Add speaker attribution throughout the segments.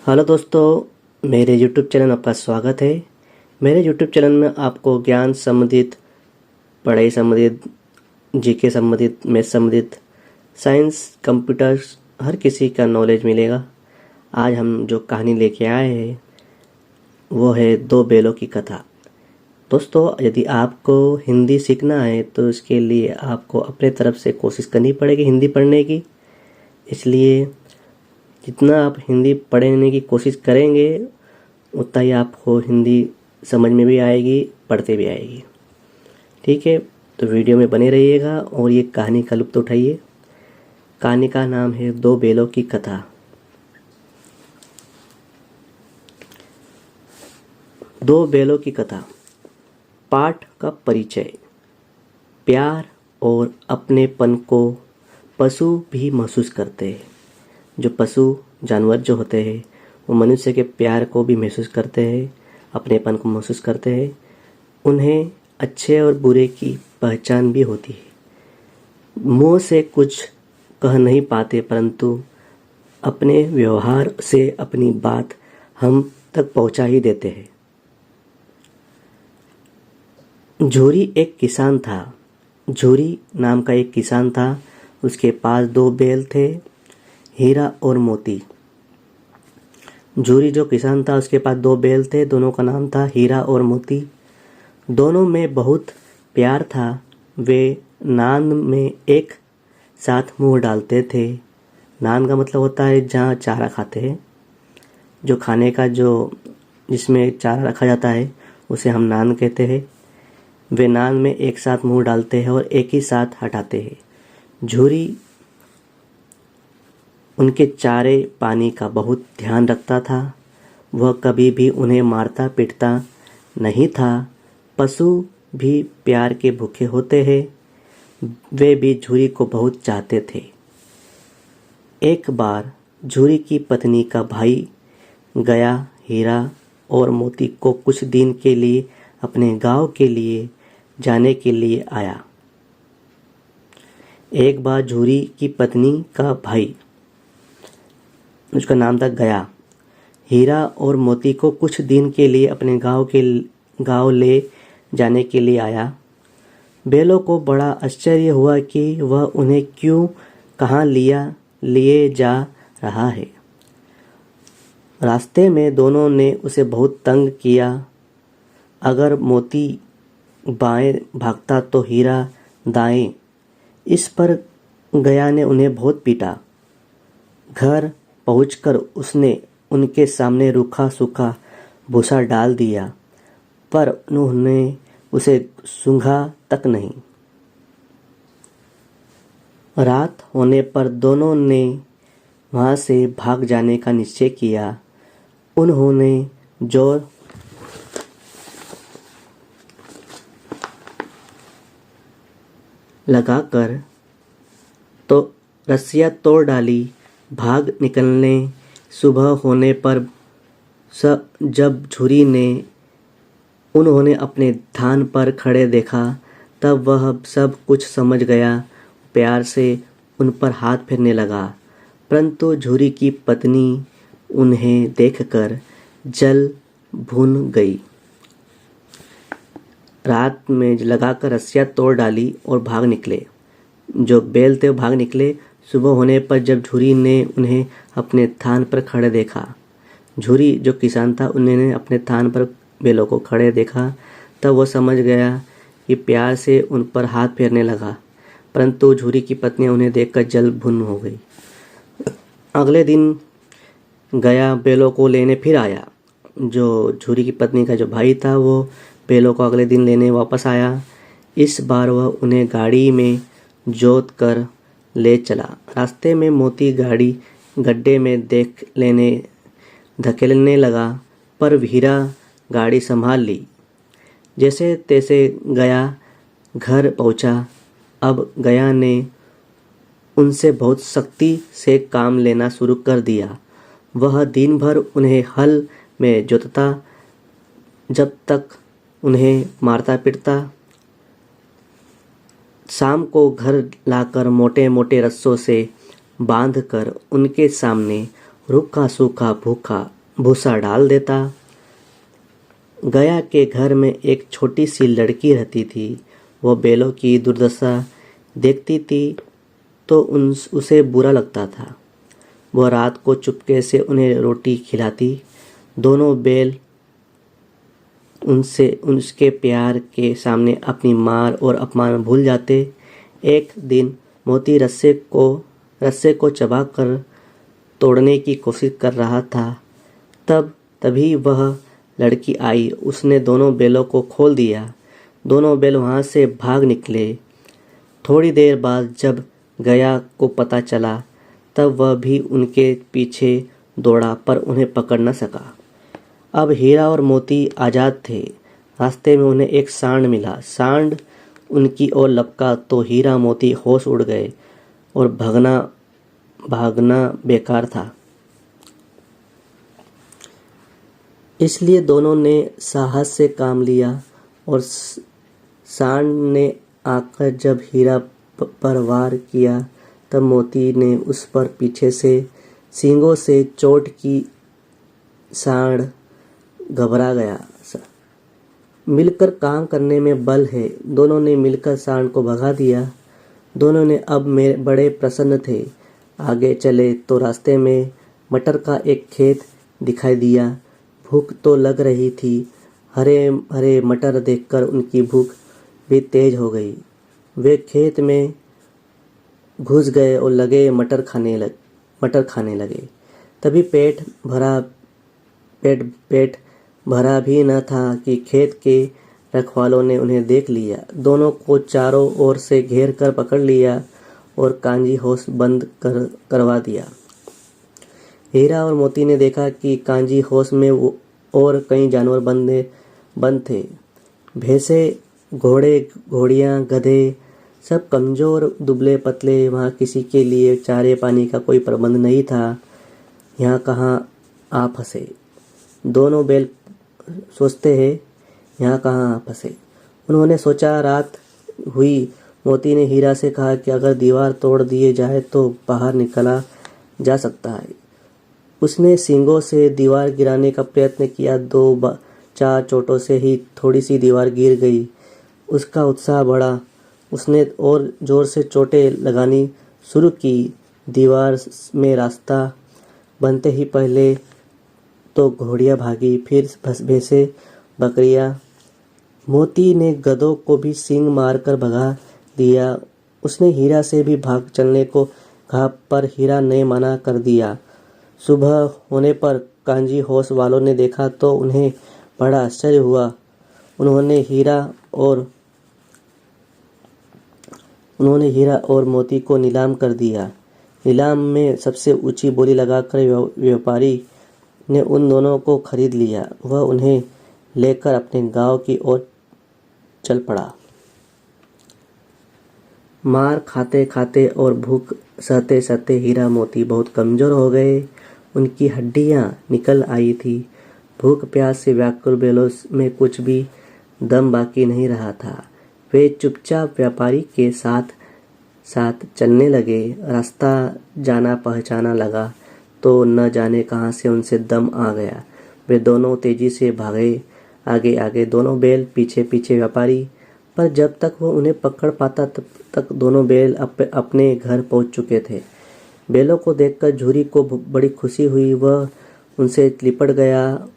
Speaker 1: Hello दोस्तों, मेरे YouTube channel में आपका स्वागत है। मेरे यूट्यूब चैनल में आपको ज्ञान संबंधित, पढ़ाई संबंधित, जीके संबंधित, मैथ संबंधित, साइंस, कंप्यूटर्स, हर किसी का नॉलेज मिलेगा। आज हम जो कहानी लेके आए हैं वो है दो बैलों की कथा। दोस्तों, यदि आपको हिंदी सीखना है तो इसके लिए आपको अपने तरफ से कोशिश करनी पड़ेगी हिंदी पढ़ने की। इसलिए जितना आप हिंदी पढ़ने की कोशिश करेंगे उतना ही आपको हिंदी समझ में भी आएगी, पढ़ते भी आएगी। ठीक है, तो वीडियो में बने रहिएगा और ये कहानी का लुत्फ़ उठाइए। कहानी का नाम है दो बैलों की कथा। दो बैलों की कथा। पाठ का परिचय। प्यार और अपनेपन को पशु भी महसूस करते हैं। जो पशु जानवर जो होते हैं वो मनुष्य के प्यार को भी महसूस करते हैं, अपनेपन को महसूस करते हैं। उन्हें अच्छे और बुरे की पहचान भी होती है। मुंह से कुछ कह नहीं पाते परंतु अपने व्यवहार से अपनी बात हम तक पहुंचा ही देते हैं। झूरी एक किसान था। झूरी नाम का एक किसान था। उसके पास दो बैल थे, हीरा और मोती। झूरी जो किसान था उसके पास दो बैल थे, दोनों का नाम था हीरा और मोती। दोनों में बहुत प्यार था। वे नान में एक साथ मुंह डालते थे। नान का मतलब होता है जहाँ चारा खाते हैं, जो खाने का जो जिसमें चारा रखा जाता है उसे हम नान कहते हैं। वे नान में एक साथ मुंह डालते हैं और एक ही साथ हटाते हैं। झूरी उनके चारे पानी का बहुत ध्यान रखता था। वह कभी भी उन्हें मारता पीटता नहीं था। पशु भी प्यार के भूखे होते हैं। वे भी झूरी को बहुत चाहते थे। एक बार झूरी की पत्नी का भाई गया हीरा और मोती को कुछ दिन के लिए अपने गांव के लिए जाने के लिए आया। एक बार झूरी की पत्नी का भाई, उसका नाम था गया, हीरा और मोती को कुछ दिन के लिए अपने गांव ले जाने के लिए आया। बैलों को बड़ा आश्चर्य हुआ कि वह उन्हें क्यों कहाँ लिए जा रहा है। रास्ते में दोनों ने उसे बहुत तंग किया। अगर मोती बाएं भागता तो हीरा दाएं। इस पर गया ने उन्हें बहुत पीटा। घर पहुंचकर उसने उनके सामने रूखा सूखा भूसा डाल दिया, पर उन्होंने उसे सूंघा तक नहीं। रात होने पर दोनों ने वहां से भाग जाने का निश्चय किया। उन्होंने जोर लगाकर तो रस्सियां तोड़ डाली। भाग निकलने सुबह होने पर जब झूरी ने उन्होंने अपने धान पर खड़े देखा तब वह सब कुछ समझ गया। प्यार से उन पर हाथ फेरने लगा, परंतु झूरी की पत्नी उन्हें देखकर जल भून गई। रात में लगाकर रस्सियां तोड़ डाली और भाग निकले। जो बैल थे वो भाग निकले। सुबह होने पर जब झूरी ने उन्हें अपने थान पर खड़े देखा, झूरी जो किसान था उन्होंने अपने थान पर बैलों को खड़े देखा, तब वो समझ गया कि प्यार से उन पर हाथ फेरने लगा, परंतु झूरी की पत्नी उन्हें देखकर जल भुन हो गई। अगले दिन गया बैलों को लेने फिर आया। जो झूरी की पत्नी का जो भाई था वो बैलों को अगले दिन लेने वापस आया। इस बार वह उन्हें गाड़ी में जोत कर ले चला। रास्ते में मोती गाड़ी गड्ढे में धकेलने लगा, पर हीरा गाड़ी संभाल ली। जैसे तैसे गया घर पहुंचा। अब गया ने उनसे बहुत सख्ती से काम लेना शुरू कर दिया। वह दिन भर उन्हें हल में जोतता, जब तक उन्हें मारता पीटता। शाम को घर लाकर मोटे मोटे रस्सों से बांधकर उनके सामने रूखा सूखा भूखा भूसा डाल देता। गया के घर में एक छोटी सी लड़की रहती थी। वह बैलों की दुर्दशा देखती थी तो उसे बुरा लगता था। वह रात को चुपके से उन्हें रोटी खिलाती। दोनों बैल उसके प्यार के सामने अपनी मार और अपमान भूल जाते। एक दिन मोती रस्से को चबाकर तोड़ने की कोशिश कर रहा था। तभी वह लड़की आई। उसने दोनों बैलों को खोल दिया। दोनों बैल वहाँ से भाग निकले। थोड़ी देर बाद जब गया को पता चला तब वह भी उनके पीछे दौड़ा पर उन्हें पकड़ न सका। अब हीरा और मोती आज़ाद थे। रास्ते में उन्हें एक सांड मिला। सांड उनकी ओर लपका तो हीरा मोती होश उड़ गए और भागना बेकार था। इसलिए दोनों ने साहस से काम लिया और सांड ने आकर जब हीरा पर वार किया तब मोती ने उस पर पीछे से सींगों से चोट की। सांड घबरा गया। मिलकर काम करने में बल है। दोनों ने मिलकर सांड को भगा दिया। दोनों ने अब बड़े प्रसन्न थे। आगे चले तो रास्ते में मटर का एक खेत दिखाई दिया। भूख तो लग रही थी। हरे हरे मटर देखकर उनकी भूख भी तेज हो गई। वे खेत में घुस गए और लगे मटर खाने लगे। तभी पेट भरा भी न था कि खेत के रखवालों ने उन्हें देख लिया। दोनों को चारों ओर से घेर कर पकड़ लिया और कांजी होश बंद करवा दिया। हीरा और मोती ने देखा कि कांजी होश में और कई जानवर बंद थे। भैंसे, घोड़े, घोड़ियाँ, गधे सब कमजोर, दुबले पतले। वहाँ किसी के लिए चारे पानी का कोई प्रबंध नहीं था। यहाँ कहाँ आ फंसे। दोनों बैल सोचते हैं यहाँ कहाँ आ फंसे। उन्होंने सोचा। रात हुई। मोती ने हीरा से कहा कि अगर दीवार तोड़ दिए जाए तो बाहर निकला जा सकता है। उसने सींगों से दीवार गिराने का प्रयत्न किया। 2-4 चोटों से ही थोड़ी सी दीवार गिर गई। उसका उत्साह बढ़ा। उसने और जोर से चोटें लगानी शुरू की। दीवार में रास्ता बनते ही पहले तो घोड़ियाँ भागी, फिर भैंसे, बकरियाँ। मोती ने गधों को भी सींग मारकर भगा दिया। उसने हीरा से भी भाग चलने को कहा पर हीरा ने मना कर दिया। सुबह होने पर कांजी होश वालों ने देखा तो उन्हें बड़ा आश्चर्य हुआ। उन्होंने हीरा और मोती को नीलाम कर दिया। नीलाम में सबसे ऊंची बोली लगाकर व्यापारी ने उन दोनों को खरीद लिया। वह उन्हें लेकर अपने गांव की ओर चल पड़ा। मार खाते खाते और भूख सहते सहते हीरा मोती बहुत कमजोर हो गए। उनकी हड्डियां निकल आई थी। भूख प्यास से व्याकुल बैलों में कुछ भी दम बाकी नहीं रहा था। वे चुपचाप व्यापारी के साथ साथ चलने लगे। रास्ता जाना पहचाना लगा तो न जाने कहाँ से उनसे दम आ गया। वे दोनों तेजी से भागे। आगे आगे दोनों बैल, पीछे पीछे व्यापारी। पर जब तक वो उन्हें पकड़ पाता तब तक दोनों बैल अपने घर पहुंच चुके थे। बैलों को देखकर झूरी को बड़ी खुशी हुई। वह उनसे लिपट गया।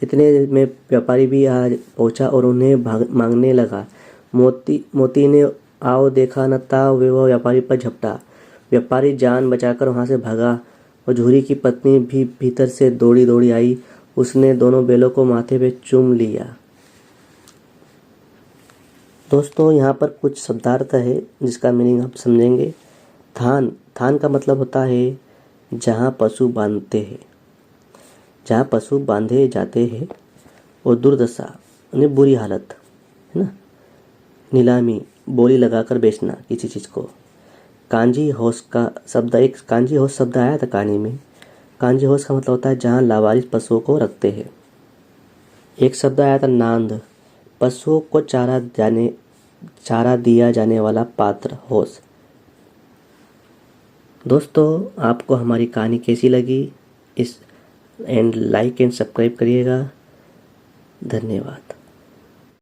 Speaker 1: इतने में व्यापारी भी आ पहुंचा और उन्हें मांगने लगा। मोती ने आओ देखा न था वह व्यापारी पर झपटा। व्यापारी जान बचाकर वहां से भागा और झूरी की पत्नी भी भीतर से दौड़ी दौड़ी आई। उसने दोनों बैलों को माथे पे चूम लिया। दोस्तों, यहाँ पर कुछ शब्दार्थ है जिसका मीनिंग आप समझेंगे। थान का मतलब होता है जहाँ पशु बांधते हैं, जहाँ पशु बांधे जाते हैं। और दुर्दशा यानी बुरी हालत, है ना। नीलामी, बोली लगाकर बेचना किसी चीज़ को। कांजी होश का शब्द, एक कांजी होश शब्द आया था कहानी में। कांजी होश का मतलब होता है जहाँ लावारिस पशुओं को रखते हैं। एक शब्द आया था नांद, पशुओं को चारा दिया जाने वाला पात्र, होश। दोस्तों, आपको हमारी कहानी कैसी लगी? इस एंड लाइक एंड सब्सक्राइब करिएगा। धन्यवाद।